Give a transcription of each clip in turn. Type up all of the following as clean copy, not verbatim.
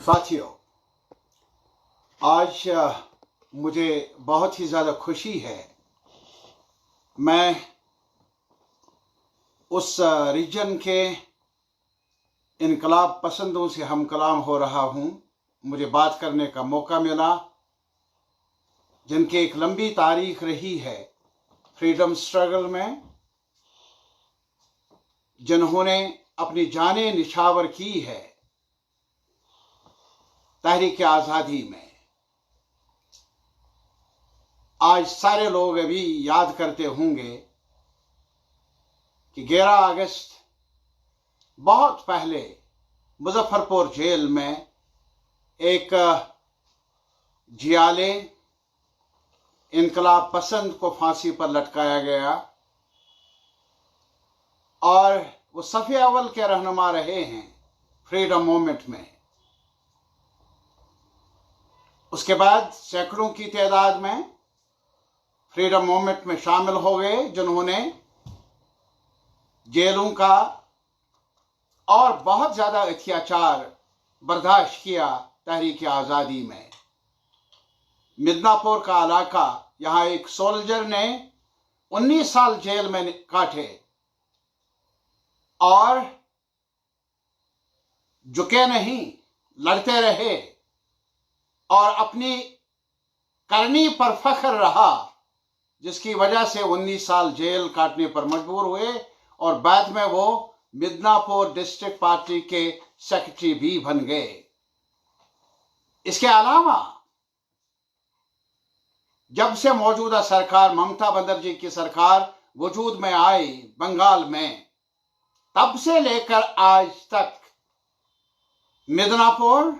साथियों, आज मुझे बहुत ही ज़्यादा खुशी है। मैं उस रीजन के इनकलाब पसंदों से हम कलाम हो रहा हूँ। मुझे बात करने का मौका मिला, जिनकी एक लंबी तारीख रही है फ्रीडम स्ट्रगल में, जिन्होंने अपनी जानें निछावर की है तहरीक आज़ादी में। आज सारे लोग अभी याद करते होंगे कि 11 अगस्त बहुत पहले मुजफ्फरपुर जेल में एक जियाले इनकलाब पसंद को फांसी पर लटकाया गया और वो सफ़े अव्वल के रहनुमा रहे हैं फ्रीडम मूवमेंट में। उसके बाद सैकड़ों की तादाद में फ्रीडम मूवमेंट में शामिल हो गए, जिन्होंने जेलों का और बहुत ज़्यादा अत्याचार बर्दाश्त किया तहरीक आज़ादी में। मिदनापुर का इलाका, यहाँ एक सोल्जर ने 19 साल जेल में काटे और झुके नहीं, लड़ते रहे और अपनी करनी पर फख्र रहा, जिसकी वजह से 19 साल जेल काटने पर मजबूर हुए और बाद में वो मिदनापुर डिस्ट्रिक्ट पार्टी के सेक्रेटरी भी बन गए। इसके अलावा जब से मौजूदा सरकार ममता बनर्जी की सरकार वजूद में आई बंगाल में, तब से लेकर आज तक मिदनापुर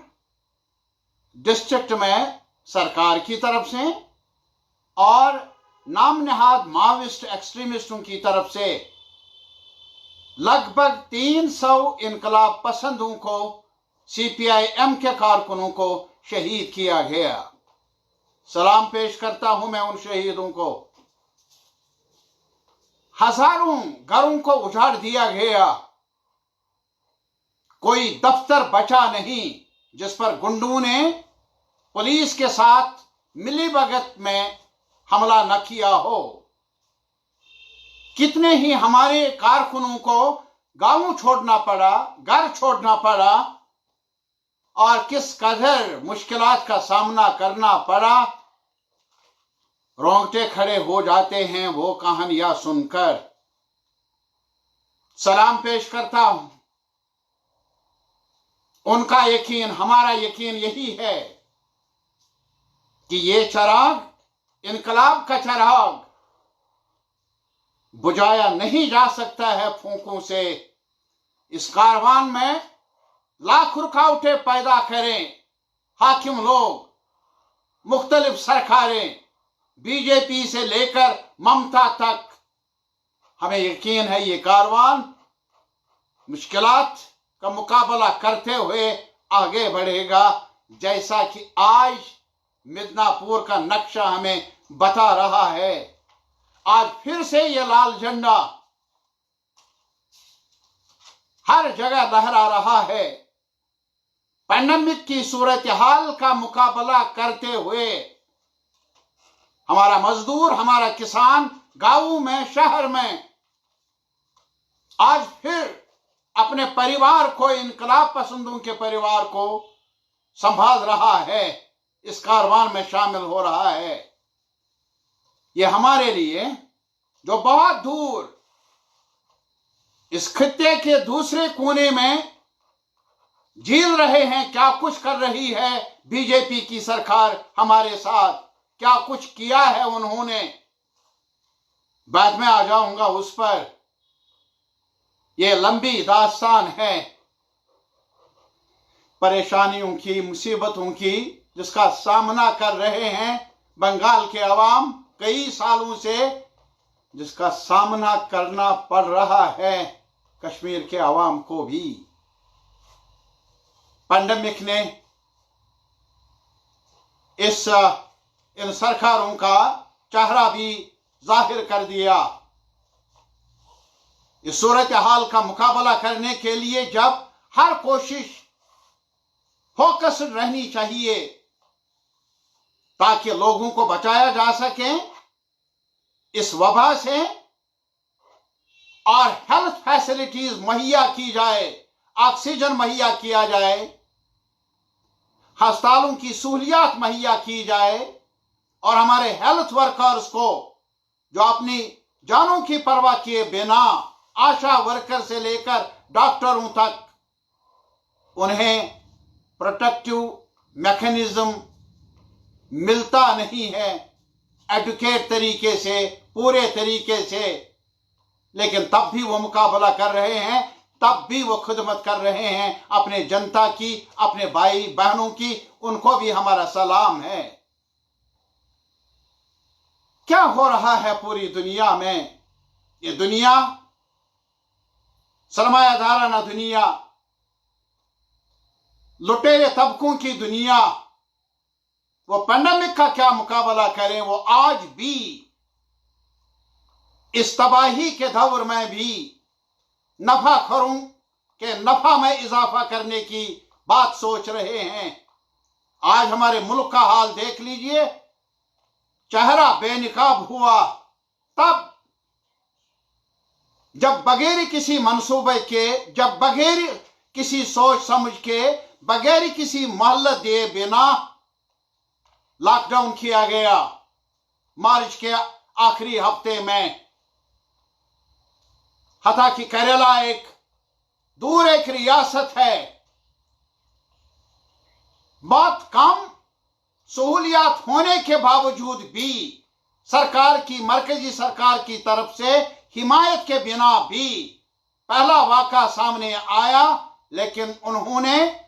डिस्ट्रिक्ट में सरकार की तरफ से और नाम नहाद माओइस्ट एक्सट्रीमिस्टों की तरफ से लगभग 300 इनकलाब पसंदों को, CPI-M के कारकुनों को शहीद किया गया। सलाम पेश करता हूं मैं उन शहीदों को। हजारों घरों को उजाड़ दिया गया, कोई दफ्तर बचा नहीं जिस पर गुंडों ने पुलिस के साथ मिलीभगत में हमला न किया हो। कितने ही हमारे कारकुनों को गांव छोड़ना पड़ा, घर छोड़ना पड़ा और किस कदर मुश्किलात का सामना करना पड़ा। रोंगटे खड़े हो जाते हैं वो कहानियां सुनकर। सलाम पेश करता हूं। उनका यकीन, हमारा यकीन यही है कि ये चिराग, इनकलाब का चिराग, बुझाया नहीं जा सकता है फूंकों से। इस कारवान में लाख रुकावटें पैदा करें हाकिम लोग, मुख्तलिफ सरकारें, बीजेपी से लेकर ममता तक। हमें यकीन है ये कारवान मुश्किलात का मुकाबला करते हुए आगे बढ़ेगा, जैसा कि आज मिदनापुर का नक्शा हमें बता रहा है। आज फिर से ये लाल झंडा हर जगह लहरा रहा है। पैंडेमिक की सूरत हाल का मुकाबला करते हुए हमारा मजदूर, हमारा किसान गांवों में, शहर में आज फिर अपने परिवार को, इनकलाब पसंदों के परिवार को संभाल रहा है, इस कारवान में शामिल हो रहा है। ये हमारे लिए जो बहुत दूर इस खित्ते के दूसरे कोने में झील रहे हैं, क्या कुछ कर रही है बीजेपी की सरकार हमारे साथ, क्या कुछ किया है उन्होंने, बाद में आ जाऊंगा उस पर। यह लंबी दास्तान है परेशानियों की, मुसीबतों की, जिसका सामना कर रहे हैं बंगाल के अवाम कई सालों से, जिसका सामना करना पड़ रहा है कश्मीर के अवाम को भी। पैंडेमिक ने इन सरकारों का चेहरा भी जाहिर कर दिया। इस सूरत हाल का मुकाबला करने के लिए जब हर कोशिश फोकस्ड रहनी चाहिए ताकि लोगों को बचाया जा सके इस वबा से और हेल्थ फैसिलिटीज मुहैया की जाए, ऑक्सीजन मुहैया किया जाए, अस्पतालों की सहूलियात मुहैया की जाए और हमारे हेल्थ वर्कर्स को जो अपनी जानों की परवाह किए बिना आशा वर्कर से लेकर डॉक्टरों तक उन्हें प्रोटेक्टिव मैकेनिज्म मिलता नहीं है एडुकेट तरीके से, पूरे तरीके से, लेकिन तब भी वो मुकाबला कर रहे हैं, तब भी वो खिदमत कर रहे हैं अपने जनता की, अपने भाई बहनों की। उनको भी हमारा सलाम है। क्या हो रहा है पूरी दुनिया में? ये दुनिया सरमायादाराना दुनिया, लुटेरे तबकों की दुनिया, वो पैंडेमिक का क्या मुकाबला करें? वो आज भी इस तबाही के दौर में भी नफा खरों के नफा में इजाफा करने की बात सोच रहे हैं। आज हमारे मुल्क का हाल देख लीजिए, चेहरा बेनिकाब हुआ तब जब बगैर किसी मंसूबे के, जब बगैर किसी सोच समझ के, बगैर किसी मोहलत दिए बिना लॉकडाउन किया गया मार्च के आखिरी हफ्ते में। हता कि केरला एक दूर एक रियासत है, बहुत कम सहूलियात होने के बावजूद भी सरकार की, मरकजी सरकार की तरफ से हिमायत के बिना भी पहला वाक़ा सामने आया, लेकिन उन्होंने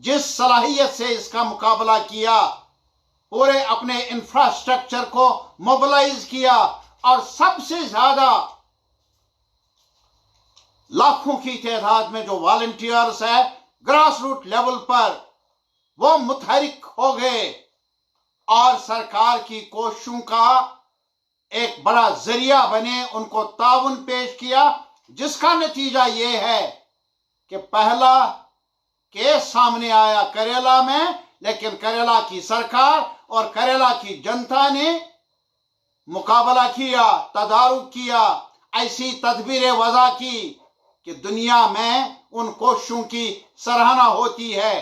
जिस सलाहियत से इसका मुकाबला किया, पूरे अपने इंफ्रास्ट्रक्चर को मोबिलाइज किया और सबसे ज्यादा लाखों की तादाद में जो वॉलंटियर्स है ग्रास रूट लेवल पर, वो मुतहरिक हो गए और सरकार की कोशिशों का एक बड़ा जरिया बने, उनको ताउन पेश किया, जिसका नतीजा ये है कि पहला केस सामने आया केरला में, लेकिन केरला की सरकार और केरला की जनता ने मुकाबला किया, तदारुक किया, ऐसी तदबीरें वज़ा की कि दुनिया में उन कोशिशों की सराहना होती है।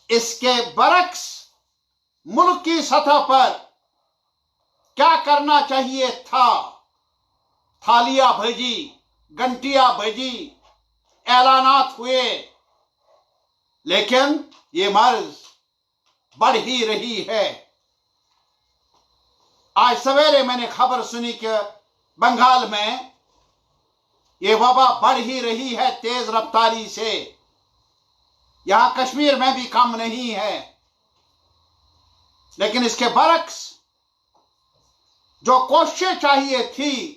इसके बरक्स मुल्क की सतह पर क्या करना चाहिए था? थालियां भेजी, घंटियां भेजी, ऐलानात हुए, लेकिन ये मर्ज बढ़ ही रही है। आज सवेरे मैंने खबर सुनी कि बंगाल में ये वबा बढ़ ही रही है तेज रफ्तारी से। यहां कश्मीर में भी कम नहीं है, लेकिन इसके बरक्स जो कोशिशें चाहिए थी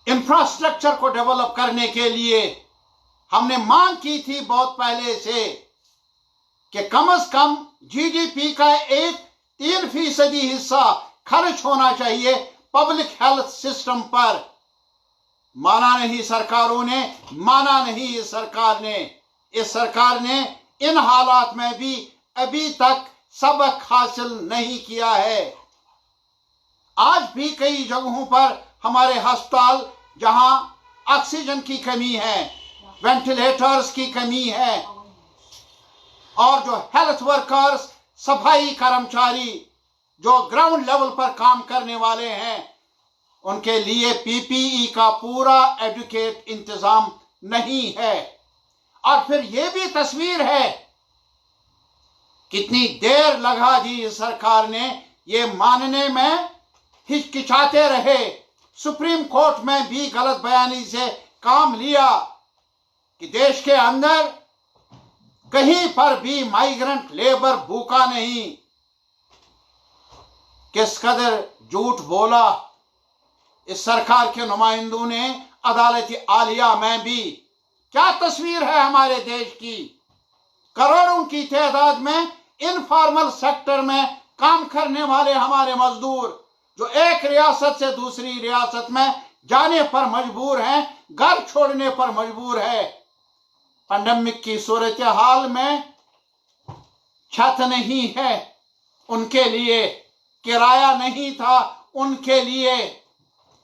इंफ्रास्ट्रक्चर को डेवलप करने के लिए, हमने मांग की थी बहुत पहले से कि कम से कम जीडीपी का 3% हिस्सा खर्च होना चाहिए पब्लिक हेल्थ सिस्टम पर। माना नहीं सरकारों ने, माना नहीं इस सरकार ने। इस सरकार ने इन हालात में भी अभी तक सबक हासिल नहीं किया है। आज भी कई जगहों पर हमारे अस्पताल जहां ऑक्सीजन की कमी है, वेंटिलेटर्स की कमी है, और जो हेल्थ वर्कर्स, सफाई कर्मचारी जो ग्राउंड लेवल पर काम करने वाले हैं, उनके लिए पीपीई का पूरा एडुकेट इंतजाम नहीं है। और फिर यह भी तस्वीर है, कितनी देर लगा दी इस सरकार ने ये मानने में, हिचकिचाते रहे, सुप्रीम कोर्ट में भी गलत बयानी से काम लिया कि देश के अंदर कहीं पर भी माइग्रेंट लेबर भूखा नहीं। किस कदर झूठ बोला इस सरकार के नुमाइंदों ने अदालती आलिया में भी। क्या तस्वीर है हमारे देश की? करोड़ों की तादाद में इनफॉर्मल सेक्टर में काम करने वाले हमारे मजदूर जो एक रियासत से दूसरी रियासत में जाने पर मजबूर हैं, घर छोड़ने पर मजबूर है। पैंडेमिक की सूरत हाल में छत नहीं है उनके लिए, किराया नहीं था उनके लिए,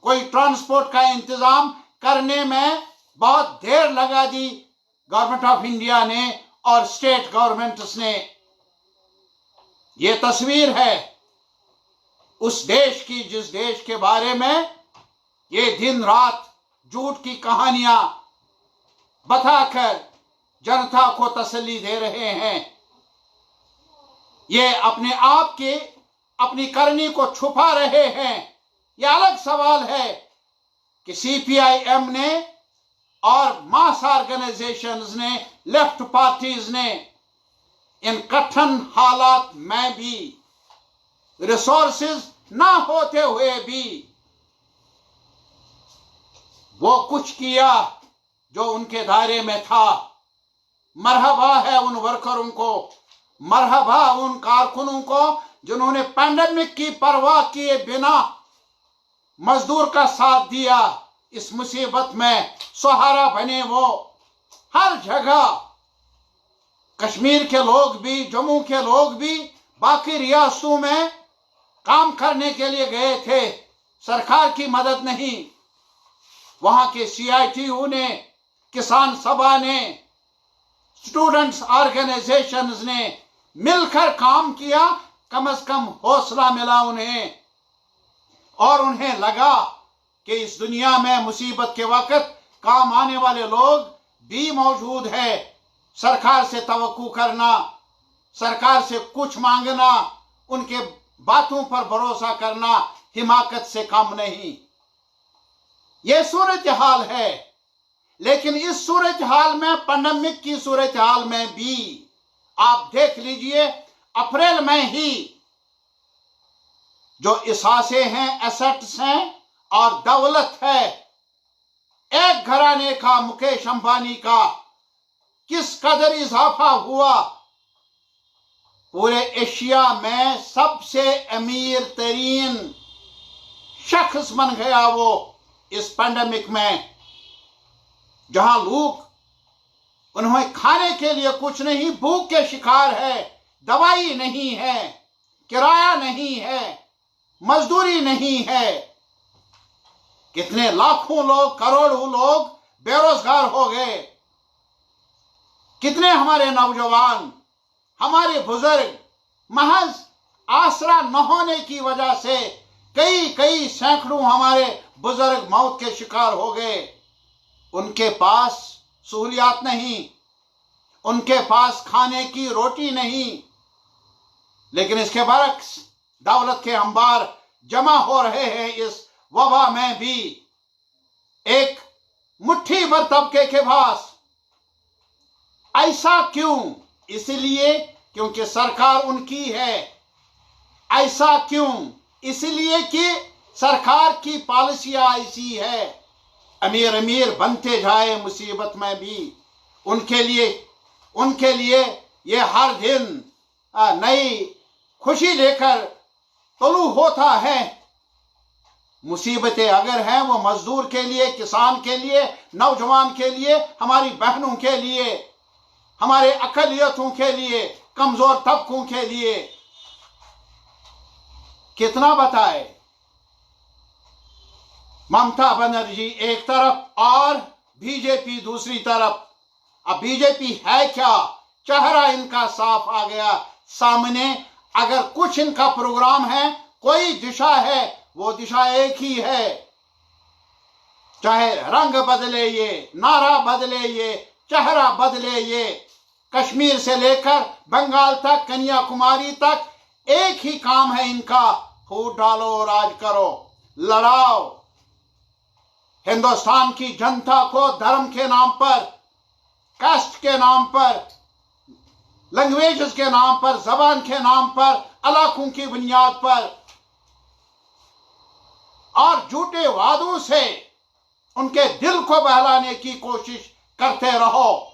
कोई ट्रांसपोर्ट का इंतजाम करने में बहुत देर लगा दी गवर्नमेंट ऑफ इंडिया ने और स्टेट गवर्नमेंट्स ने। ये तस्वीर है उस देश की जिस देश के बारे में ये दिन रात झूठ की कहानियां बताकर जनता को तसल्ली दे रहे हैं। ये अपने आप की अपनी करनी को छुपा रहे हैं। यह अलग सवाल है कि सीपीआईएम ने और मास ऑर्गेनाइजेशंस ने, लेफ्ट पार्टीज ने इन कठिन हालात में भी, रिसोर्सेज ना होते हुए भी वो कुछ किया जो उनके दायरे में था। मरहबा है उन वर्करों को, मरहबा उन कारकुनों को जिन्होंने पैंडेमिक की परवाह किए बिना मजदूर का साथ दिया। इस मुसीबत में सहारा बने वो हर जगह। कश्मीर के लोग भी, जम्मू के लोग भी बाकी रियासतों में काम करने के लिए गए थे, सरकार की मदद नहीं। वहां के CITU ने, किसान सभा ने, स्टूडेंट्स ऑर्गेनाइजेशंस ने मिलकर काम किया। कम से कम हौसला मिला उन्हें और उन्हें लगा कि इस दुनिया में मुसीबत के वक्त काम आने वाले लोग भी मौजूद है। सरकार से तवक्कु करना, सरकार से कुछ मांगना, उनके बातों पर भरोसा करना हिमाकत से कम नहीं। यह सूरत हाल है। लेकिन इस सूरत हाल में, पैंडेमिक की सूरत हाल में भी आप देख लीजिए, अप्रैल में ही जो इसासे हैं, एसेट्स हैं और दौलत है एक घराने का, मुकेश अंबानी का, किस कदर इजाफा हुआ। पूरे एशिया में सबसे अमीर तरीन शख्स बन गया वो इस पैंडेमिक में, जहां लोग उन्हें खाने के लिए कुछ नहीं, भूख के शिकार है, दवाई नहीं है, किराया नहीं है, मजदूरी नहीं है। कितने लाखों लोग, करोड़ों लोग बेरोजगार हो गए। कितने हमारे नौजवान, हमारे बुजुर्ग महज आसरा न होने की वजह से कई सैकड़ों हमारे बुजुर्ग मौत के शिकार हो गए। उनके पास सहूलियात नहीं, उनके पास खाने की रोटी नहीं, लेकिन इसके बरक्स दौलत के अंबार जमा हो रहे हैं। इस वबा में भी एक मुट्ठी भर तबके के पास। ऐसा क्यों? इसलिए क्योंकि सरकार उनकी है। ऐसा क्यों? इसलिए कि सरकार की पॉलिसियां ऐसी है। अमीर अमीर बनते जाए मुसीबत में भी। उनके लिए ये हर दिन नई खुशी लेकर तुलू होता है। मुसीबतें अगर हैं वो मजदूर के लिए, किसान के लिए, नौजवान के लिए, हमारी बहनों के लिए, हमारे अकलियतों के लिए, कमजोर तबकों के लिए। कितना बताए? ममता बनर्जी एक तरफ और बीजेपी दूसरी तरफ। अब बीजेपी है क्या? चेहरा इनका साफ आ गया सामने। अगर कुछ इनका प्रोग्राम है, कोई दिशा है, वो दिशा एक ही है। चाहे रंग बदले ये, नारा बदले ये, चेहरा बदले ये, कश्मीर से लेकर बंगाल तक, कन्याकुमारी तक एक ही काम है इनका। फूट डालो, राज करो, लड़ाओ। हिंदुस्तान की जनता को धर्म के नाम पर, कास्ट के नाम पर, लैंग्वेजेस के नाम पर, जबान के नाम पर, इलाकों की बुनियाद पर और झूठे वादों से उनके दिल को बहलाने की कोशिश करते रहो।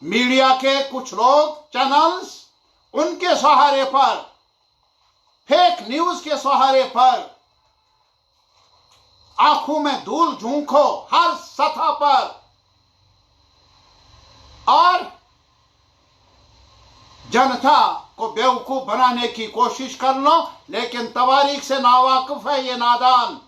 मीडिया के कुछ लोग, चैनल्स, उनके सहारे पर, फेक न्यूज के सहारे पर आंखों में धूल झोंको हर सतह पर। और जनता को बेवकूफ बनाने की कोशिश कर लो, लेकिन तवारीख से नावाकिफ है ये नादान।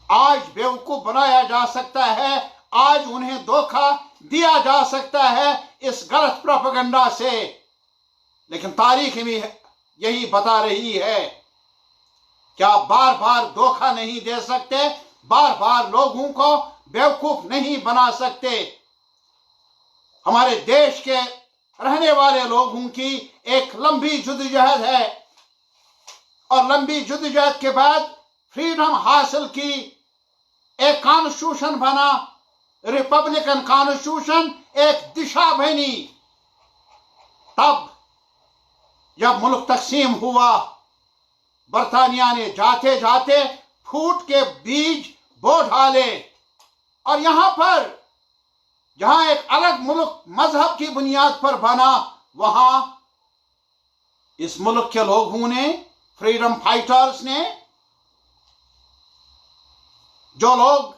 आज बेवकूफ बनाया जा सकता है, आज उन्हें धोखा दिया जा सकता है इस गलत प्रोपेगेंडा से, लेकिन तारीख भी यही बता रही है कि आप बार बार धोखा नहीं दे सकते, बार बार लोगों को बेवकूफ नहीं बना सकते। हमारे देश के रहने वाले लोगों की एक लंबी जद्दोजहद है और लंबी जद्दोजहद के बाद फ्रीडम हासिल की, एक कॉन्स्टिट्यूशन बना, रिपब्लिकन कॉन्स्टिट्यूशन, एक दिशा बनी। तब जब मुल्क तकसीम हुआ, बरतानिया ने जाते जाते फूट के बीज बो डाले और यहां पर जहां एक अलग मुल्क मजहब की बुनियाद पर बना, वहां इस मुल्क के लोगों ने, फ्रीडम फाइटर्स ने, जो लोग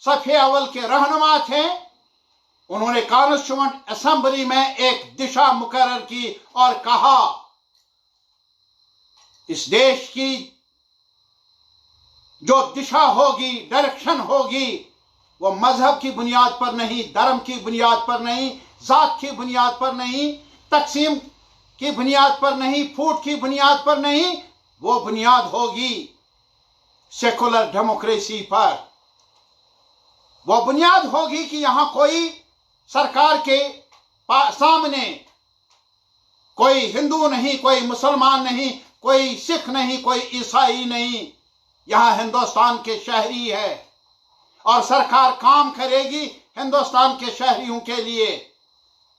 सफ़े अव्वल के रहनुमा थे, उन्होंने कॉन्स्टिट्यूएंट असेंबली में एक दिशा मुकर्रर की और कहा इस देश की जो दिशा होगी, डायरेक्शन होगी, वो मजहब की बुनियाद पर नहीं, धर्म की बुनियाद पर नहीं, जात की बुनियाद पर नहीं, तकसीम की बुनियाद पर नहीं, फूट की बुनियाद पर नहीं, वो बुनियाद होगी सेकुलर डेमोक्रेसी पर। वो बुनियाद होगी कि यहां कोई सरकार के सामने कोई हिंदू नहीं, कोई मुसलमान नहीं, कोई सिख नहीं, कोई ईसाई नहीं, यहां हिंदुस्तान के शहरी है और सरकार काम करेगी हिंदुस्तान के शहरियों के लिए।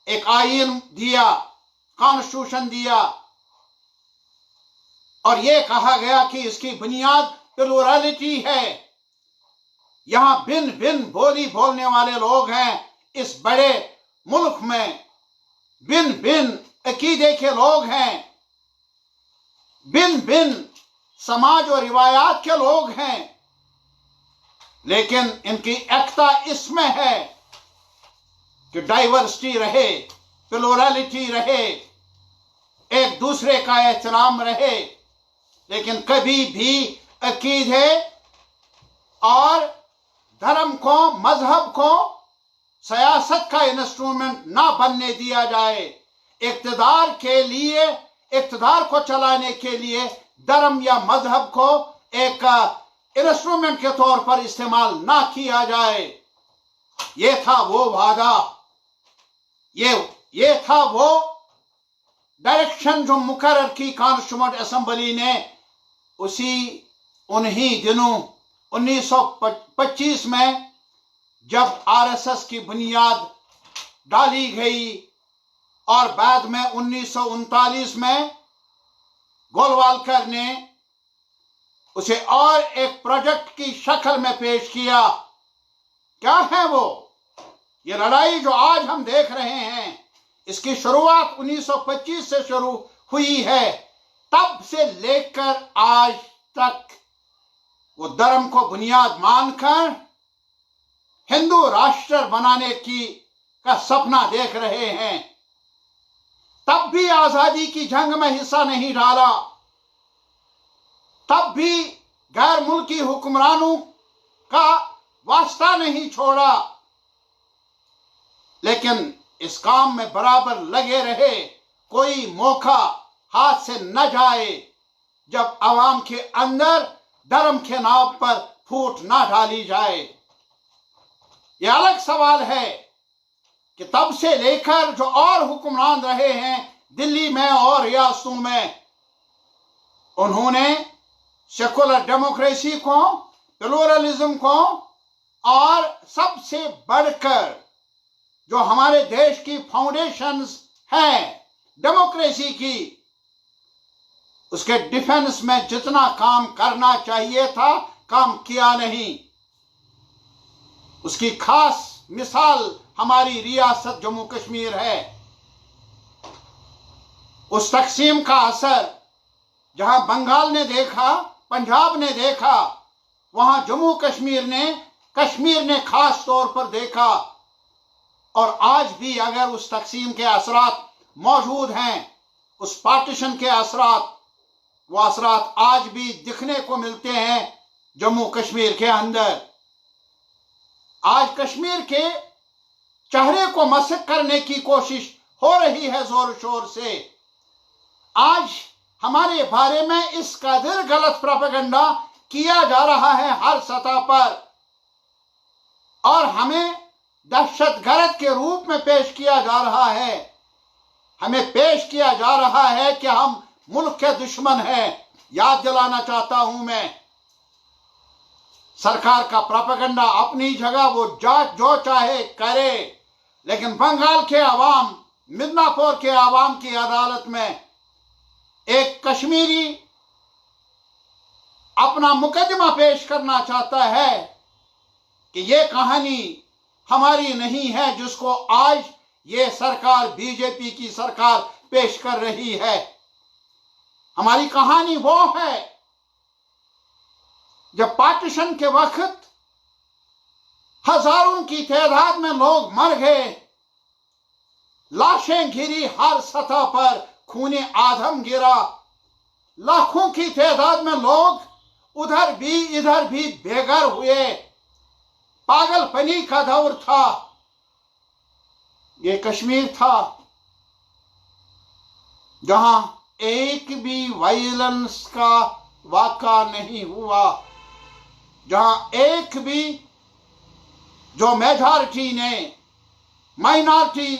एक आईन दिया, कॉन्स्टिट्यूशन दिया और यह कहा गया कि इसकी बुनियाद प्लुरलिटी है। यहां भिन्न भिन्न बोली बोलने वाले लोग हैं इस बड़े मुल्क में, भिन्न भिन्न अकीदे के लोग हैं, भिन्न भिन्न समाज और रिवायात के लोग हैं, लेकिन इनकी एकता इसमें है कि डाइवर्सिटी रहे, प्लुरलिटी रहे, एक दूसरे का एहतराम रहे, लेकिन कभी भी अकीदे और धर्म को, मजहब को सियासत का इंस्ट्रूमेंट ना बनने दिया जाए। इक्तदार के लिए, इक्तदार को चलाने के लिए धर्म या मजहब को एक इंस्ट्रूमेंट के तौर पर इस्तेमाल ना किया जाए। ये था वो वादा, ये था वो डायरेक्शन जो मुकर्रर की कॉन्स्टिट्यूएंट असेंबली ने उन्हीं दिनों 1925 में जब आरएसएस की बुनियाद डाली गई और बाद में 1939 में गोलवालकर ने उसे और एक प्रोजेक्ट की शक्ल में पेश किया। क्या है वो? ये लड़ाई जो आज हम देख रहे हैं, इसकी शुरुआत 1925 से शुरू हुई है। तब से लेकर आज तक वो धर्म को बुनियाद मानकर हिंदू राष्ट्र बनाने का सपना देख रहे हैं। तब भी आजादी की जंग में हिस्सा नहीं डाला, तब भी गैर मुल्की हुक्मरानों का वास्ता नहीं छोड़ा, लेकिन इस काम में बराबर लगे रहे। कोई मौका हाथ से न जाए जब आवाम के अंदर धर्म के नाम पर फूट ना डाली जाए। यह अलग सवाल है कि तब से लेकर जो और हुक्मरान रहे हैं दिल्ली में और रियासतों में, उन्होंने सेकुलर डेमोक्रेसी को, प्लुरलिज्म को और सबसे बढ़कर जो हमारे देश की फाउंडेशंस हैं डेमोक्रेसी की, उसके डिफेंस में जितना काम करना चाहिए था, काम किया नहीं। उसकी खास मिसाल हमारी रियासत जम्मू कश्मीर है। उस तकसीम का असर जहां बंगाल ने देखा, पंजाब ने देखा, वहां जम्मू कश्मीर ने खास तौर पर देखा। और आज भी अगर उस तकसीम के असरात मौजूद हैं, उस पार्टीशन के असरात, वो असरात आज भी दिखने को मिलते हैं जम्मू कश्मीर के अंदर। आज कश्मीर के चेहरे को मसक करने की कोशिश हो रही है जोर शोर से। आज हमारे बारे में इस कदर गलत प्रोपेगेंडा किया जा रहा है हर सतह पर, और हमें दहशतगर्द के रूप में पेश किया जा रहा है। हमें पेश किया जा रहा है कि हम मुल्क के दुश्मन हैं। याद दिलाना चाहता हूं मैं, सरकार का प्रोपेगेंडा अपनी जगह वो जो चाहे करे, लेकिन बंगाल के अवाम, मिदनापुर के अवाम की अदालत में एक कश्मीरी अपना मुकदमा पेश करना चाहता है कि ये कहानी हमारी नहीं है जिसको आज ये सरकार, बीजेपी की सरकार पेश कर रही है। हमारी कहानी वो है जब पार्टीशन के वक्त हजारों की तादाद में लोग मर गए, लाशें गिरी हर सतह पर, खूने आदम गिरा, लाखों की तादाद में लोग उधर भी इधर भी बेघर हुए, पागलपनी का दौर था। ये कश्मीर था जहां एक भी वायलेंस का वाक़ा नहीं हुआ, जहां एक भी जो मेजॉरिटी ने माइनॉरिटी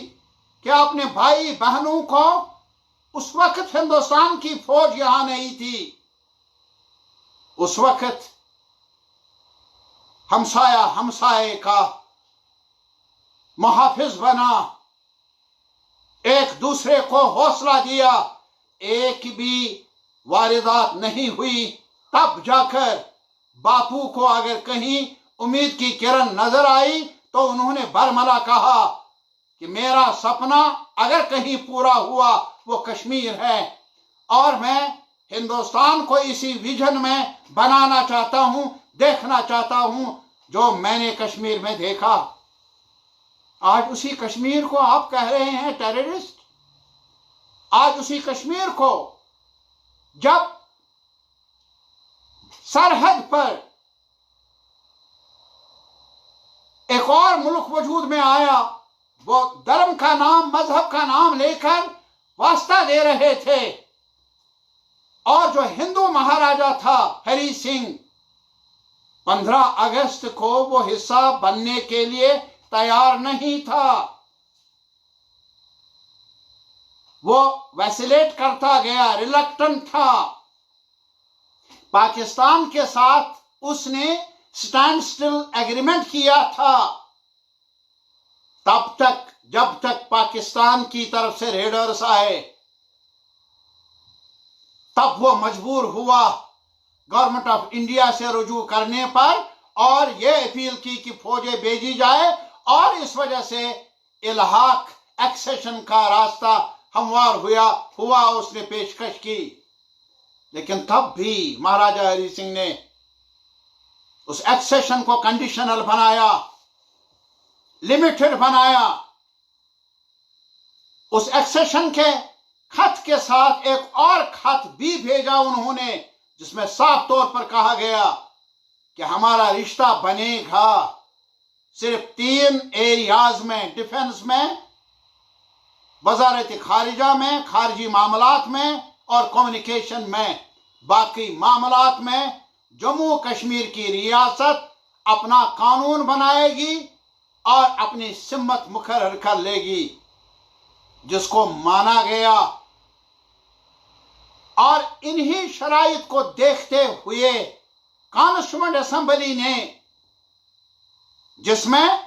के अपने भाई बहनों को, उस वक्त हिंदुस्तान की फौज यहां नहीं थी, उस वक्त हमसाया हमसाए का मुहाफिज बना, एक दूसरे को हौसला दिया, एक भी वारदात नहीं हुई। तब जाकर बापू को अगर कहीं उम्मीद की किरण नजर आई तो उन्होंने बरमला कहा कि मेरा सपना अगर कहीं पूरा हुआ वो कश्मीर है, और मैं हिंदुस्तान को इसी विजन में बनाना चाहता हूं, देखना चाहता हूं जो मैंने कश्मीर में देखा। आज उसी कश्मीर को आप कह रहे हैं टेररिस्ट। आज उसी कश्मीर को जब सरहद पर एक और मुल्क वजूद में आया, वो धर्म का नाम, मजहब का नाम लेकर वास्ता दे रहे थे, और जो हिंदू महाराजा था हरि सिंह, 15 अगस्त को वो हिस्सा बनने के लिए तैयार नहीं था। वो वैसिलेट करता गया, रिलक्टेंट था। पाकिस्तान के साथ उसने स्टैंड स्टिल एग्रीमेंट किया था। तब तक जब तक पाकिस्तान की तरफ से रेडर्स आए, तब वो मजबूर हुआ गवर्नमेंट ऑफ इंडिया से रुजू करने पर, और ये अपील की कि फौजें भेजी जाए, और इस वजह से इल्हाक एक्सेशन का रास्ता हमवार हुआ उसने पेशकश की। लेकिन तब भी महाराजा हरि सिंह ने उस एक्सेशन को कंडीशनल बनाया, लिमिटेड बनाया। उस एक्सेशन के खत के साथ एक और खत भी भेजा उन्होंने, जिसमें साफ तौर पर कहा गया कि हमारा रिश्ता बनेगा सिर्फ 3 एरियाज में, डिफेंस में, वजारत खारिजा में, खारजी मामलात में, और कम्युनिकेशन में। बाकी मामलात में जम्मू कश्मीर की रियासत अपना कानून बनाएगी और अपनी सिम्मत मुकर्रर कर लेगी, जिसको माना गया। और इन्हीं शराइत को देखते हुए कॉन्स्टिट्यूएंट असेंबली ने, जिसमें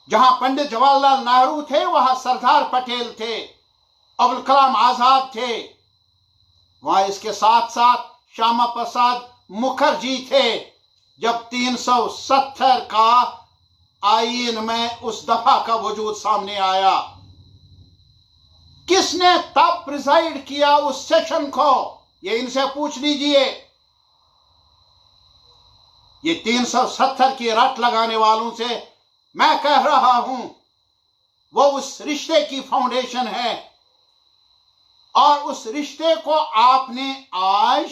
जहां पंडित जवाहरलाल नेहरू थे वहां सरदार पटेल थे, अब्दुल कलाम आजाद थे, वहां इसके साथ साथ श्यामा प्रसाद मुखर्जी थे। जब 370 का आईन में उस दफा का वजूद सामने आया, किसने तब प्रिसाइड किया उस सेशन को, ये इनसे पूछ लीजिए। ये 370 की रट लगाने वालों से मैं कह रहा हूं वो उस रिश्ते की फाउंडेशन है, और उस रिश्ते को आपने आज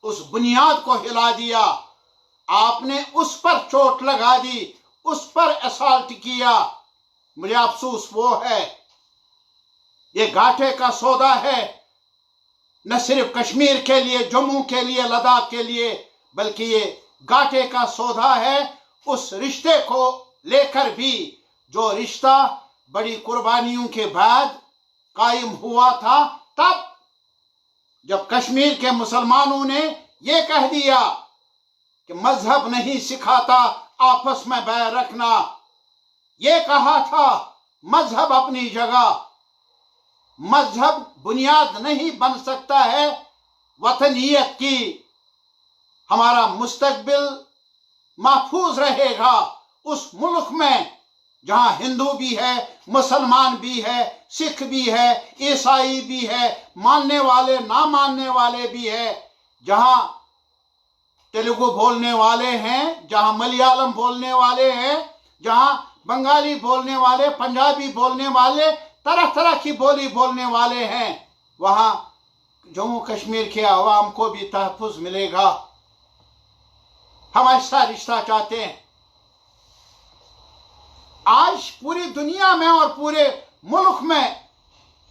उस बुनियाद को हिला दिया, आपने उस पर चोट लगा दी, उस पर असॉल्ट किया। मुझे अफसोस वो है, ये घाटे का सौदा है, न सिर्फ कश्मीर के लिए, जम्मू के लिए, लद्दाख के लिए, बल्कि ये घाटे का सौदा है उस रिश्ते को लेकर भी, जो रिश्ता बड़ी कुर्बानियों के बाद कायम हुआ था। तब जब कश्मीर के मुसलमानों ने यह कह दिया कि मजहब नहीं सिखाता आपस में बैर रखना, ये कहा था मजहब अपनी जगह, मजहब बुनियाद नहीं बन सकता है वतनियत की। हमारा मुस्तकबिल महफूज रहेगा उस मुल्क में जहां हिंदू भी है, मुसलमान भी है, सिख भी है, ईसाई भी है, मानने वाले ना मानने वाले भी है, जहां तेलुगु बोलने वाले हैं, जहां मलयालम बोलने वाले हैं, जहां बंगाली बोलने वाले, पंजाबी बोलने वाले, तरह तरह की बोली बोलने वाले हैं, वहां जम्मू कश्मीर के अवाम को भी तहफ़्फ़ुज़ मिलेगा। हम ऐसा रिश्ता चाहते हैं। आज पूरी दुनिया में और पूरे मुल्क में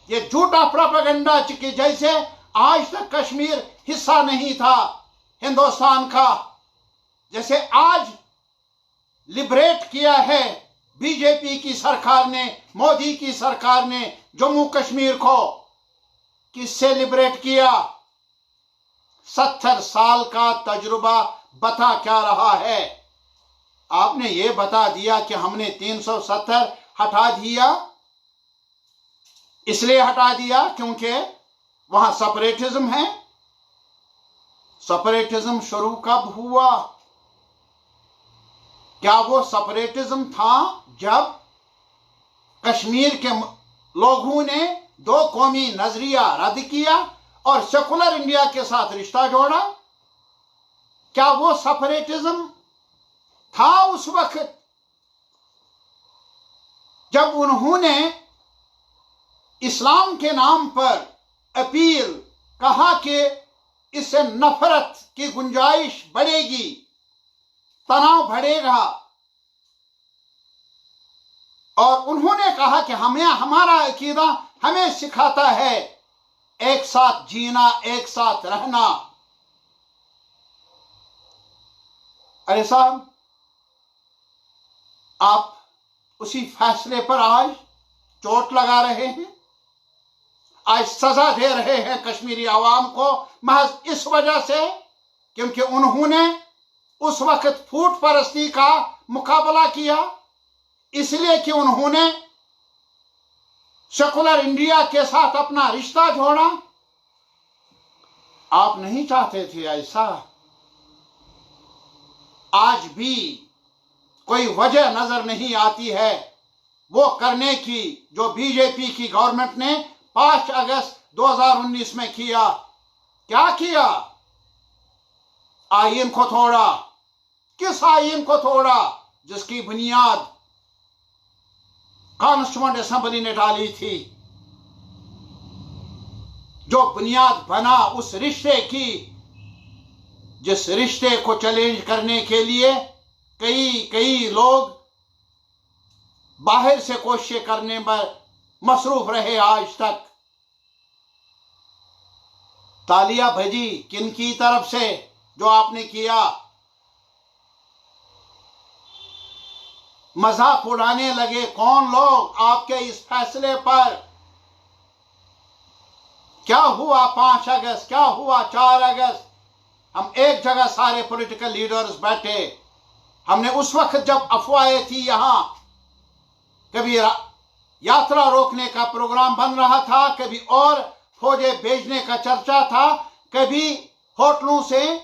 ये झूठा प्रोपेगेंडा कि जैसे आज तक कश्मीर हिस्सा नहीं था हिंदुस्तान का, जैसे आज लिबरेट किया है बीजेपी की सरकार ने, मोदी की सरकार ने जम्मू कश्मीर को। किससे लिबरेट किया? 70 साल का तजुर्बा बता क्या रहा है? आपने ये बता दिया कि हमने 370 हटा दिया, इसलिए हटा दिया क्योंकि वहां सेपरेटिज्म है। सेपरेटिज्म शुरू कब हुआ? क्या वो सेपरेटिज्म था जब कश्मीर के लोगों ने दो कौमी नजरिया रद्द किया और सेकुलर इंडिया के साथ रिश्ता जोड़ा? क्या वो सेपरेटिज्म था उस वक्त जब उन्होंने इस्लाम के नाम पर अपील कहा कि इससे नफरत की गुंजाइश बढ़ेगी, तनाव बढ़ेगा, और उन्होंने कहा कि हमें हमारा अकीदा हमें सिखाता है एक साथ जीना, एक साथ रहना। अरे साहब, आप उसी फैसले पर आज चोट लगा रहे हैं, आज सजा दे रहे हैं कश्मीरी आवाम को महज इस वजह से क्योंकि उन्होंने उस वक्त फूट परस्ती का मुकाबला किया, इसलिए कि उन्होंने सेकुलर इंडिया के साथ अपना रिश्ता जोड़ा। आप नहीं चाहते थे ऐसा। आज भी कोई वजह नजर नहीं आती है वो करने की जो बीजेपी की गवर्नमेंट ने 5 अगस्त 2019 में किया। क्या किया? आईन को तोड़ा। किस आईन को तोड़ा? जिसकी बुनियाद कॉन्स्टिट्यूएंट असेंबली ने डाली थी, जो बुनियाद बना उस रिश्ते की, जिस रिश्ते को चैलेंज करने के लिए कई लोग बाहर से कोशिश करने पर मसरूफ रहे। आज तक तालियां भेजी किनकी तरफ से जो आपने किया? मजाक उड़ाने लगे कौन लोग आपके इस फैसले पर? क्या हुआ 5 अगस्त, क्या हुआ 4 अगस्त? हम एक जगह सारे पॉलिटिकल लीडर्स बैठे, हमने उस वक्त जब अफवाहें थी, यहां कभी यात्रा रोकने का प्रोग्राम बन रहा था, कभी और फौजें भेजने का चर्चा था, कभी होटलों से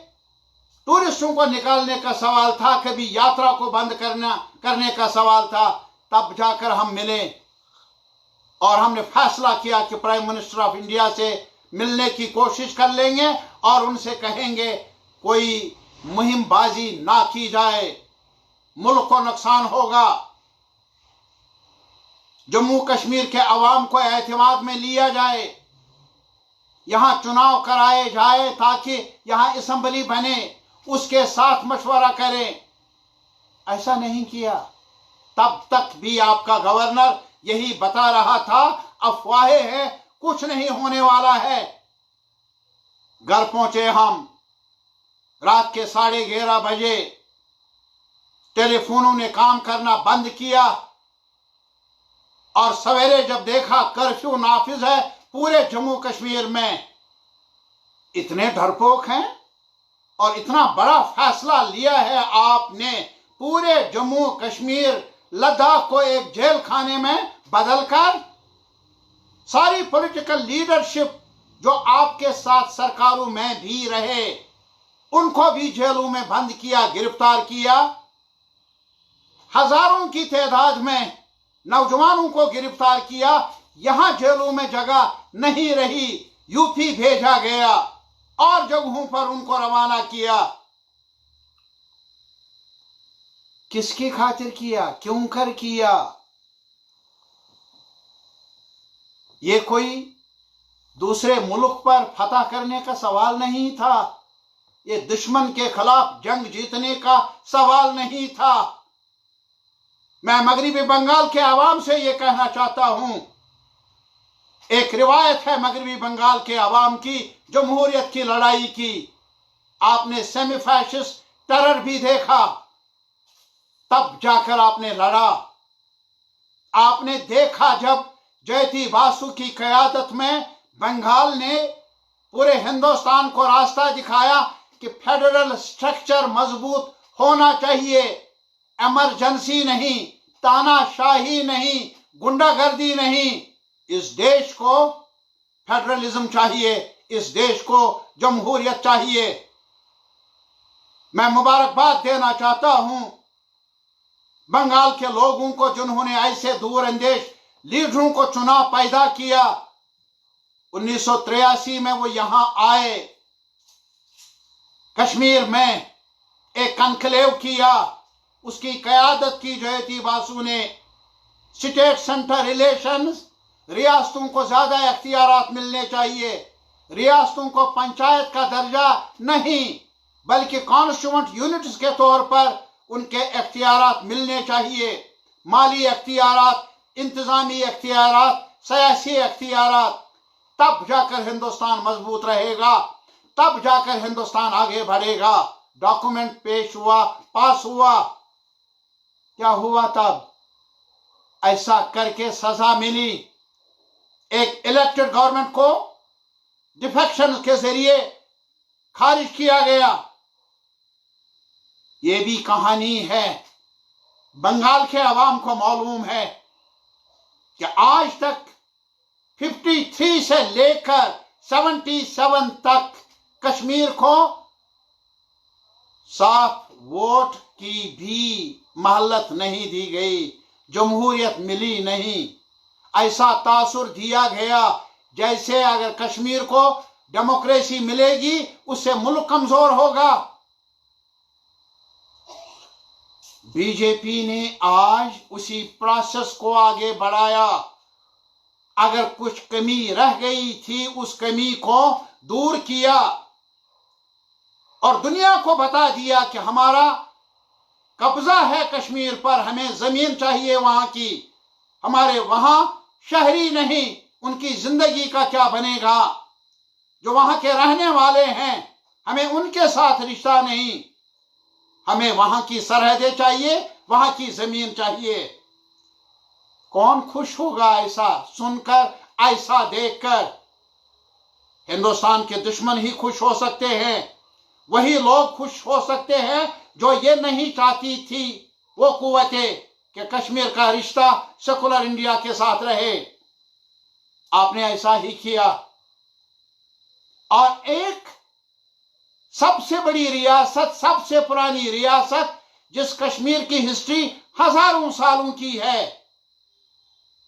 टूरिस्टों को निकालने का सवाल था, कभी यात्रा को बंद करने का सवाल था। तब जाकर हम मिले और हमने फैसला किया कि प्राइम मिनिस्टर ऑफ इंडिया से मिलने की कोशिश कर लेंगे और उनसे कहेंगे कोई मुहिमबाजी ना की जाए, मुल्क को नुकसान होगा। जम्मू कश्मीर के अवाम को एतमाद में लिया जाए, यहां चुनाव कराए जाए ताकि यहां असेंबली बने, उसके साथ मशवरा करें। ऐसा नहीं किया। तब तक भी आपका गवर्नर यही बता रहा था अफवाहें हैं, कुछ नहीं होने वाला है। घर पहुंचे हम रात के 11:30 बजे, टेलीफोनों ने काम करना बंद किया और सवेरे जब देखा कर्फ्यू नाफिज है पूरे जम्मू कश्मीर में। इतने डरपोक हैं और इतना बड़ा फैसला लिया है आपने, पूरे जम्मू कश्मीर लद्दाख को एक जेल खाने में बदलकर। सारी पॉलिटिकल लीडरशिप जो आपके साथ सरकारों में भी रहे उनको भी जेलों में बंद किया, गिरफ्तार किया। हजारों की तादाद में नौजवानों को गिरफ्तार किया। यहां जेलों में जगह नहीं रही, यूपी भेजा गया और जगहों पर उनको रवाना किया। किसकी खातिर किया, क्यों कर किया? ये कोई दूसरे मुल्क पर फतह करने का सवाल नहीं था, ये दुश्मन के खिलाफ जंग जीतने का सवाल नहीं था। मैं मगरिबी बंगाल के अवाम से यह कहना चाहता हूं, एक रिवायत है मगरिबी बंगाल के अवाम की जमहूरियत की लड़ाई की। आपने सेमी फैशिस्ट टेरर भी देखा, तब जाकर आपने लड़ा। आपने देखा जब जयती बासु की क़यादत में बंगाल ने पूरे हिंदुस्तान को रास्ता दिखाया कि फेडरल स्ट्रक्चर मजबूत होना चाहिए, इमरजेंसी नहीं, तानाशाही नहीं, गुंडागर्दी नहीं। इस देश को फेडरलिज्म चाहिए, इस देश को जमहूरियत चाहिए। मैं मुबारकबाद देना चाहता हूं बंगाल के लोगों को जिन्होंने ऐसे दूरअंदेश लीडरों को चुना, पैदा किया। 1983 में वो यहां आए, कश्मीर में एक कनक्लेव किया, उसकी क़यादत की जयती बासु ने। स्टेट सेंटर रिलेशंस, रियासतों को ज्यादा इख्तियारात मिलने चाहिए, रियासतों को पंचायत का दर्जा नहीं बल्कि कॉन्स्टिट्यूएंट यूनिट्स के तौर पर उनके इख्तियारात मिलने चाहिए। माली इख्तियारात, इंतजामी इख्तियारात, सियासी इख्तियारात। तब जाकर हिंदुस्तान मजबूत रहेगा, तब जाकर हिंदुस्तान आगे बढ़ेगा। डॉक्यूमेंट पेश हुआ, पास हुआ, क्या हुआ तब? ऐसा करके सजा मिली। एक इलेक्टेड गवर्नमेंट को डिफेक्शन के जरिए खारिज किया गया। ये भी कहानी है। बंगाल के अवाम को मालूम है कि आज तक 53 से लेकर 77 तक कश्मीर को साफ वोट की भी मोहलत नहीं दी गई, जमहूरियत मिली नहीं। ऐसा तासुर दिया गया जैसे अगर कश्मीर को डेमोक्रेसी मिलेगी उससे मुल्क कमजोर होगा। बीजेपी ने आज उसी प्रोसेस को आगे बढ़ाया। अगर कुछ कमी रह गई थी उस कमी को दूर किया और दुनिया को बता दिया कि हमारा कब्जा है कश्मीर पर, हमें जमीन चाहिए वहां की, हमारे वहां शहरी नहीं, उनकी जिंदगी का क्या बनेगा, जो वहां के रहने वाले हैं हमें उनके साथ रिश्ता नहीं, हमें वहां की सरहदें चाहिए, वहां की जमीन चाहिए। कौन खुश होगा ऐसा सुनकर, ऐसा देखकर? हिंदुस्तान के दुश्मन ही खुश हो सकते हैं। वही लोग खुश हो सकते हैं जो ये नहीं चाहती थी वो कुव्वतें कि कश्मीर का रिश्ता सेकुलर इंडिया के साथ रहे। आपने ऐसा ही किया और एक सबसे बड़ी रियासत, सबसे पुरानी रियासत जिस कश्मीर की हिस्ट्री हजारों सालों की है,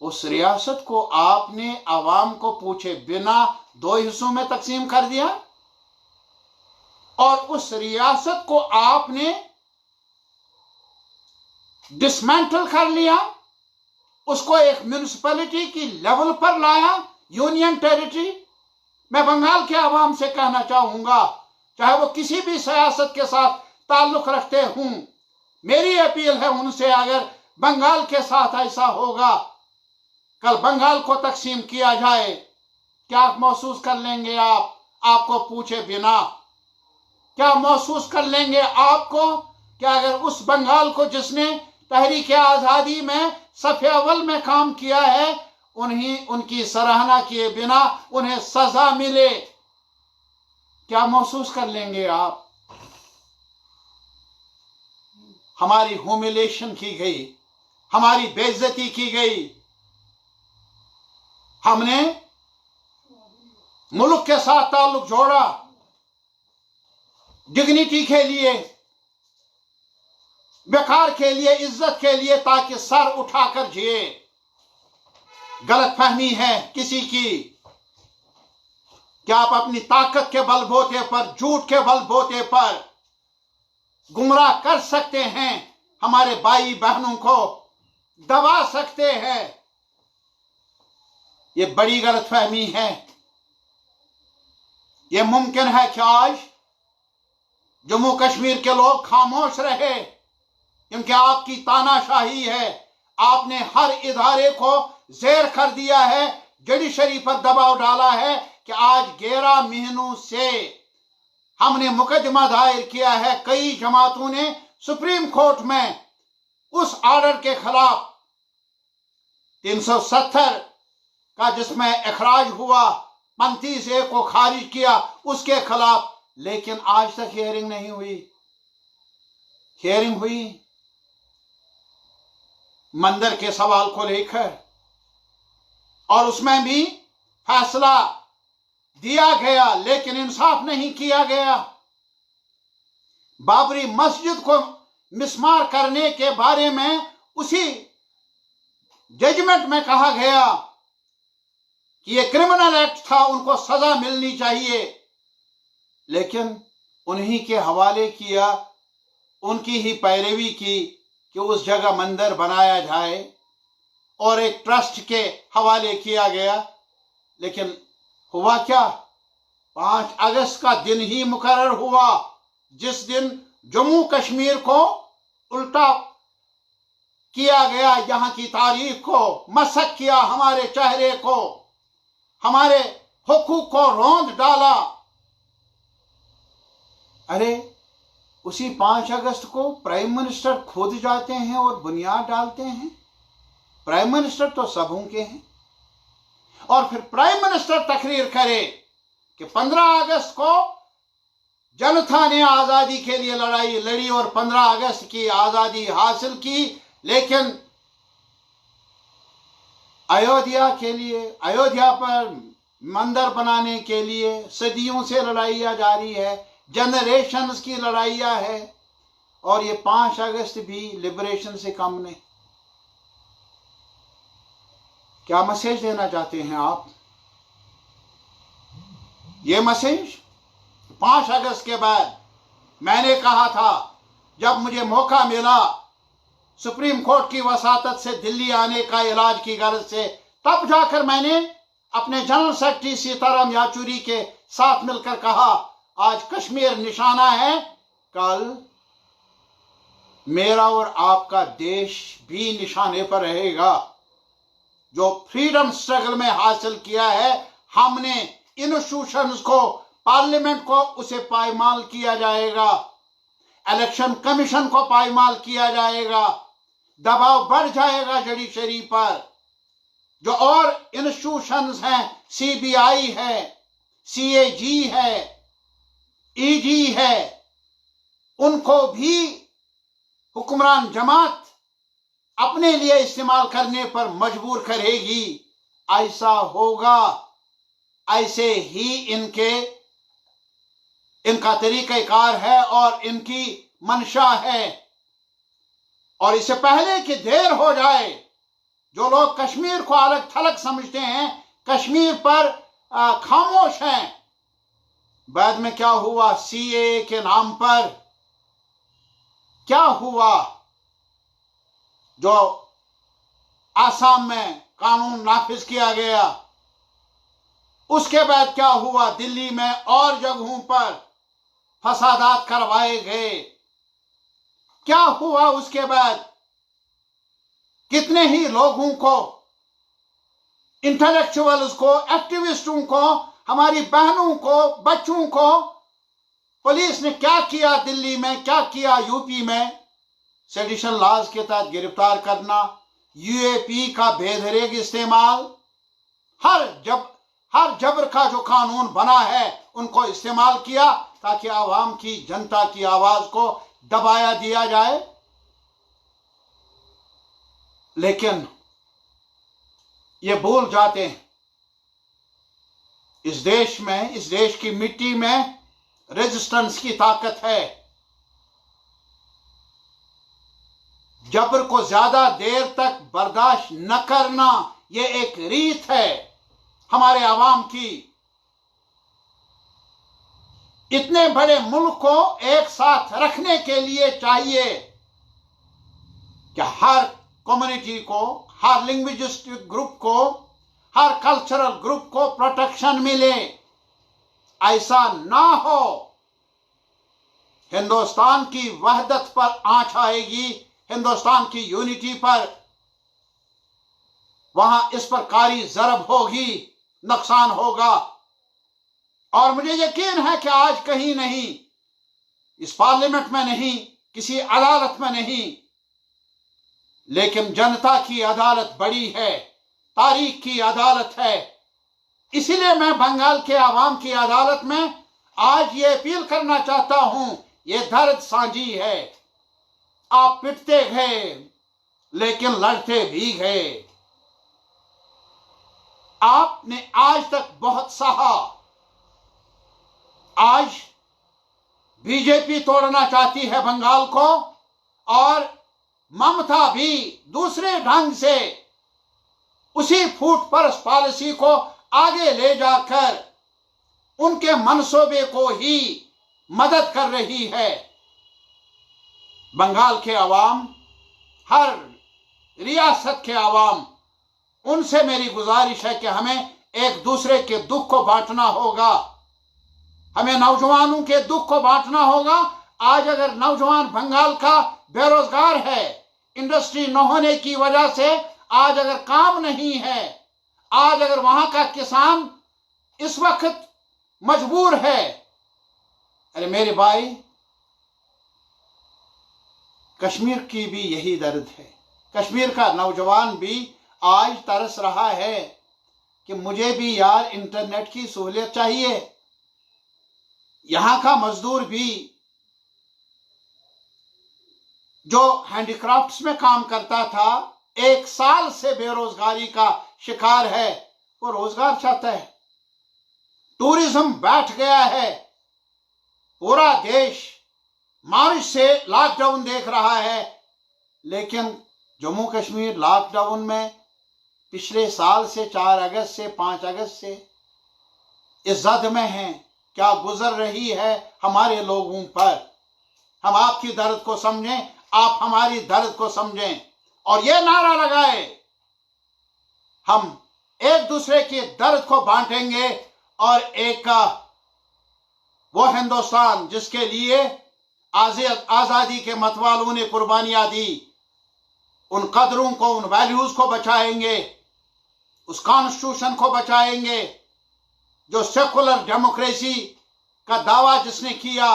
उस रियासत को आपने अवाम को पूछे बिना 2 हिस्सों में तकसीम कर दिया और उस रियासत को आपने डिसमेंटल कर लिया। उसको एक म्यूनिसिपैलिटी की लेवल पर लाया, यूनियन टेरिटरी। मैं बंगाल के आवाम से कहना चाहूंगा, चाहे वो किसी भी सियासत के साथ ताल्लुक रखते हूं, मेरी अपील है उनसे, अगर बंगाल के साथ ऐसा होगा, कल बंगाल को तकसीम किया जाए, क्या महसूस कर लेंगे आप? आपको पूछे बिना क्या महसूस कर लेंगे आपको कि अगर उस बंगाल को जिसने तहरीक आजादी में सफ़े अव्वल में काम किया है, उनकी सराहना किए बिना उन्हें सजा मिले, क्या महसूस कर लेंगे आप? हमारी ह्यूमिलेशन की गई, हमारी बेइज्जती की गई, हमने मुल्क के साथ ताल्लुक जोड़ा डिग्निटी के लिए, बेकार के लिए, इज्जत के लिए, ताकि सर उठाकर जिए। गलतफहमी है किसी की कि आप अपनी ताकत के बलबूते पर, झूठ के बलबूते पर गुमराह कर सकते हैं, हमारे भाई बहनों को दबा सकते हैं। ये बड़ी गलतफहमी है। ये मुमकिन है कि आज जम्मू कश्मीर के लोग खामोश रहे, क्योंकि आपकी तानाशाही है। आपने हर इदारे को जेर कर दिया है, जुडिशरी पर दबाव डाला है कि आज 11 महीनों से हमने मुकदमा दायर किया है, कई जमातों ने सुप्रीम कोर्ट में उस ऑर्डर के खिलाफ 370 का जिसमें इखराज हुआ, 35A को खारिज किया उसके खिलाफ, लेकिन आज तक हियरिंग नहीं हुई। हियरिंग हुई मंदिर के सवाल को लेकर, और उसमें भी फैसला दिया गया, लेकिन इंसाफ नहीं किया गया। बाबरी मस्जिद को मिसमार करने के बारे में उसी जजमेंट में कहा गया कि यह क्रिमिनल एक्ट था, उनको सजा मिलनी चाहिए, लेकिन उन्हीं के हवाले किया, उनकी ही पैरवी की कि उस जगह मंदिर बनाया जाए और एक ट्रस्ट के हवाले किया गया। लेकिन हुआ क्या? 5 अगस्त का दिन ही मुकर्रर हुआ, जिस दिन जम्मू कश्मीर को उल्टा किया गया, यहाँ की तारीख को मसक किया, हमारे चेहरे को, हमारे हुकूक को रौंद डाला। अरे उसी 5 अगस्त को प्राइम मिनिस्टर खुद जाते हैं और बुनियाद डालते हैं। प्राइम मिनिस्टर तो सबों के हैं, और फिर प्राइम मिनिस्टर तकरीर करे कि 15 अगस्त को जनता ने आजादी के लिए लड़ाई लड़ी और 15 अगस्त की आजादी हासिल की, लेकिन अयोध्या के लिए, अयोध्या पर मंदिर बनाने के लिए सदियों से लड़ाइयाँ जारी है, जनरेशंस की लड़ाइयाँ है, और ये 5 अगस्त भी लिबरेशन से कम नहीं। क्या मैसेज देना चाहते हैं आप? ये मैसेज 5 अगस्त के बाद मैंने कहा था, जब मुझे मौका मिला सुप्रीम कोर्ट की वसातत से दिल्ली आने का इलाज की गर्ज से, तब जाकर मैंने अपने जनरल सेक्रेटरी सीताराम याचूरी के साथ मिलकर कहा, आज कश्मीर निशाना है, कल मेरा और आपका देश भी निशाने पर रहेगा। जो फ्रीडम स्ट्रगल में हासिल किया है हमने, इंस्टीट्यूशंस को, पार्लियामेंट को, उसे पायमाल किया जाएगा, इलेक्शन कमीशन को पायमाल किया जाएगा, दबाव बढ़ जाएगा जुडिशरी पर। जो और इंस्टीट्यूशंस हैं, CBI है, CAG है, ED है, उनको भी हुक्मरान जमात अपने लिए इस्तेमाल करने पर मजबूर करेगी। ऐसा होगा, ऐसे ही इनका तरीक़ाकार है और इनकी मंशा है। और इससे पहले कि देर हो जाए, जो लोग कश्मीर को अलग थलग समझते हैं, कश्मीर पर खामोश हैं, बाद में क्या हुआ? CAA के नाम पर क्या हुआ? जो आसाम में कानून नाफिज किया गया। उसके बाद क्या हुआ, दिल्ली में और जगहों पर फसादात करवाए गए। क्या हुआ उसके बाद, कितने ही लोगों को, इंटेलेक्चुअल्स को, एक्टिविस्टों को, हमारी बहनों को, बच्चों को पुलिस ने क्या किया, दिल्ली में क्या किया, यूपी में सेडिशन लॉज के तहत गिरफ्तार करना, यूएपी का बेधरेग इस्तेमाल, हर जबर का जो कानून बना है उनको इस्तेमाल किया ताकि आवाम की, जनता की आवाज को दबाया दिया जाए। लेकिन ये भूल जाते हैं, इस देश में, इस देश की मिट्टी में रेजिस्टेंस की ताकत है। जबर को ज्यादा देर तक बर्दाश्त न करना, यह एक रीत है हमारे आवाम की। इतने बड़े मुल्क को एक साथ रखने के लिए चाहिए कि हर कम्युनिटी को, हर लिंग्विस्टिक ग्रुप को, हर कल्चरल ग्रुप को प्रोटेक्शन मिले। ऐसा ना हो, हिंदुस्तान की वहदत पर आंच आएगी, हिंदुस्तान की यूनिटी पर, वहां इस पर कारी जरब होगी, नुकसान होगा। और मुझे यकीन है कि आज कहीं नहीं, इस पार्लियामेंट में नहीं, किसी अदालत में नहीं, लेकिन जनता की अदालत बड़ी है, तारीख की अदालत है। इसीलिए मैं बंगाल के आवाम की अदालत में आज ये अपील करना चाहता हूं, ये दर्द साझी है। आप पिटते गए लेकिन लड़ते भी गए। आपने आज तक बहुत सहा। आज बीजेपी तोड़ना चाहती है बंगाल को, और ममता भी दूसरे ढंग से उसी फूट पर पॉलिसी को आगे ले जाकर उनके मनसूबे को ही मदद कर रही है। बंगाल के अवाम, हर रियासत के अवाम, उनसे मेरी गुजारिश है कि हमें एक दूसरे के दुख को बांटना होगा, हमें नौजवानों के दुख को बांटना होगा। आज अगर नौजवान बंगाल का बेरोजगार है, इंडस्ट्री न होने की वजह से आज अगर काम नहीं है, आज अगर वहां का किसान इस वक्त मजबूर है, अरे मेरे भाई, कश्मीर की भी यही दर्द है। कश्मीर का नौजवान भी आज तरस रहा है कि मुझे भी यार इंटरनेट की सहूलियत चाहिए। यहां का मजदूर भी जो हैंडीक्राफ्ट्स में काम करता था, 1 साल से बेरोजगारी का शिकार है, वो रोजगार चाहता है। टूरिज्म बैठ गया है, पूरा देश मार्च से लॉकडाउन देख रहा है, लेकिन जम्मू कश्मीर लॉकडाउन में पिछले साल से 4 अगस्त से 5 अगस्त से इस जद में है। क्या गुजर रही है हमारे लोगों पर। हम आपकी दर्द को समझें, आप हमारी दर्द को समझें, और ये नारा लगाए, हम एक दूसरे के दर्द को बांटेंगे और एक वो हिंदुस्तान जिसके लिए आजादी के मतवालों ने कुर्बानियां दी, उन कदरों को, उन वैल्यूज को बचाएंगे, उस कॉन्स्टिट्यूशन को बचाएंगे जो सेकुलर डेमोक्रेसी का दावा जिसने किया,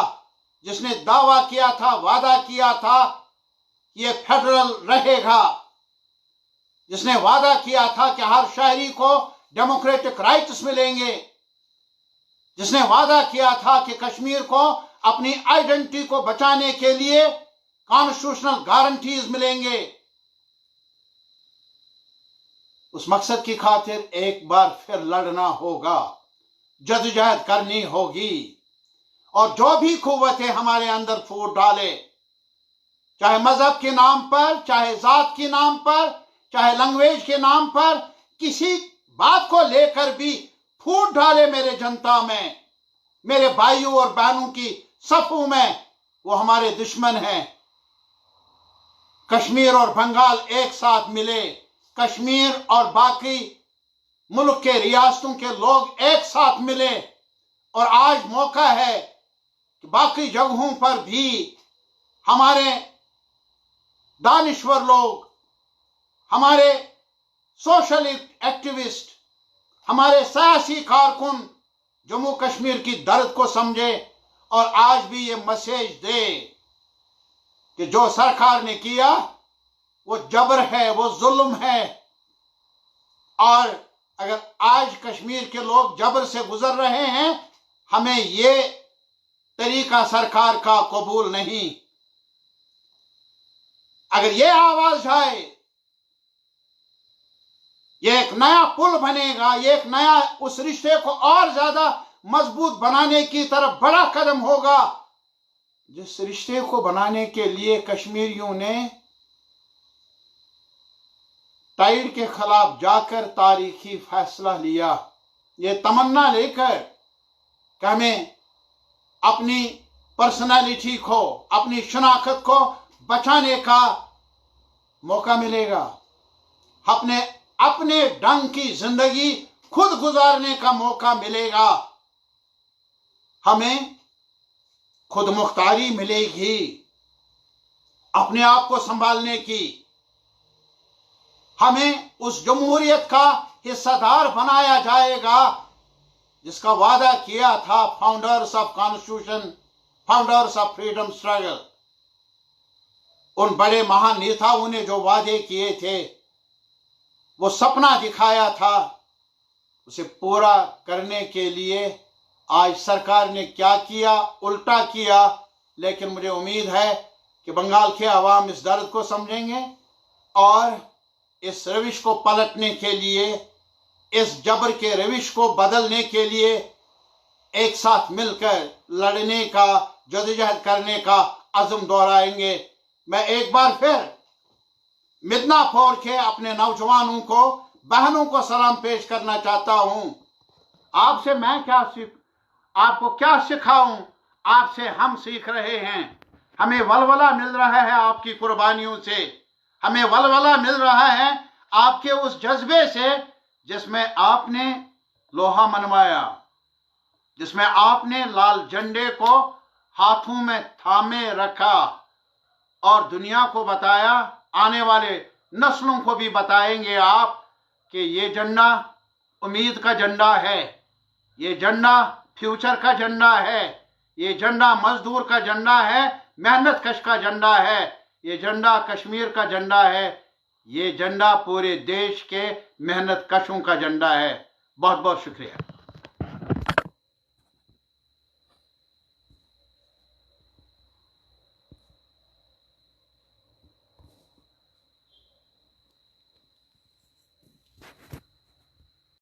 जिसने दावा किया था, वादा किया था ये फेडरल रहेगा, जिसने वादा किया था कि हर शहरी को डेमोक्रेटिक राइट्स मिलेंगे, जिसने वादा किया था कि कश्मीर को अपनी आइडेंटिटी को बचाने के लिए कॉन्स्टिट्यूशनल गारंटीज मिलेंगे, उस मकसद की खातिर एक बार फिर लड़ना होगा, जदोजहद करनी होगी। और जो भी कुव्वतें हमारे अंदर फूट डाले, चाहे मजहब के नाम पर, चाहे जात के नाम पर, चाहे लैंग्वेज के नाम पर, किसी बात को लेकर भी फूट डाले मेरे जनता में, मेरे भाइयों और बहनों की सफों में, वो हमारे दुश्मन हैं। कश्मीर और बंगाल एक साथ मिले, कश्मीर और बाकी मुल्क के रियासतों के लोग एक साथ मिले और आज मौका है कि बाकी जगहों पर भी हमारे दानिश्वर लोग, हमारे सोशल एक्टिविस्ट, हमारे सियासी कारकुन जम्मू कश्मीर की दर्द को समझे और आज भी ये मैसेज दे कि जो सरकार ने किया वो जबर है, वो जुल्म है। और अगर आज कश्मीर के लोग जबर से गुजर रहे हैं, हमें ये तरीका सरकार का कबूल नहीं। अगर ये आवाज आए, ये एक नया पुल बनेगा, ये एक नया उस रिश्ते को और ज्यादा मजबूत बनाने की तरफ बड़ा कदम होगा, जिस रिश्ते को बनाने के लिए कश्मीरियों ने टाइड के खिलाफ जाकर तारीखी फैसला लिया, ये तमन्ना लेकर कि हमें अपनी पर्सनालिटी को, अपनी शनाख्त को बचाने का मौका मिलेगा, अपने ढंग की जिंदगी खुद गुजारने का मौका मिलेगा, हमें खुद मुख्तारी मिलेगी अपने आप को संभालने की, हमें उस जमहूरियत का हिस्सेदार बनाया जाएगा जिसका वादा किया था founders of constitution, founders of freedom struggle. उन बड़े महान नेताओं ने जो वादे किए थे, वो सपना दिखाया था, उसे पूरा करने के लिए आज सरकार ने क्या किया, उल्टा किया। लेकिन मुझे उम्मीद है कि बंगाल के अवाम इस दर्द को समझेंगे और इस रविश को पलटने के लिए, इस जबर के रविश को बदलने के लिए एक साथ मिलकर लड़ने का, जदोजहद करने का अज़्म दोहराएंगे। मैं एक बार फिर मिदनापुर के अपने नौजवानों को, बहनों को सलाम पेश करना चाहता हूं। आपसे मैं आपको क्या सिखाऊं, आपसे हम सीख रहे हैं। हमें वलवला मिल रहा है आपकी कुर्बानियों से, हमें वलवला मिल रहा है आपके उस जज्बे से जिसमें आपने लोहा मनवाया, जिसमें आपने लाल झंडे को हाथों में थामे रखा और दुनिया को बताया, आने वाले नस्लों को भी बताएंगे आप कि ये झंडा उम्मीद का झंडा है, ये झंडा फ्यूचर का झंडा है, ये झंडा मजदूर का झंडा है, मेहनत कश का झंडा है, ये झंडा कश्मीर का झंडा है, ये झंडा पूरे देश के मेहनत कशों का झंडा है। बहुत बहुत शुक्रिया।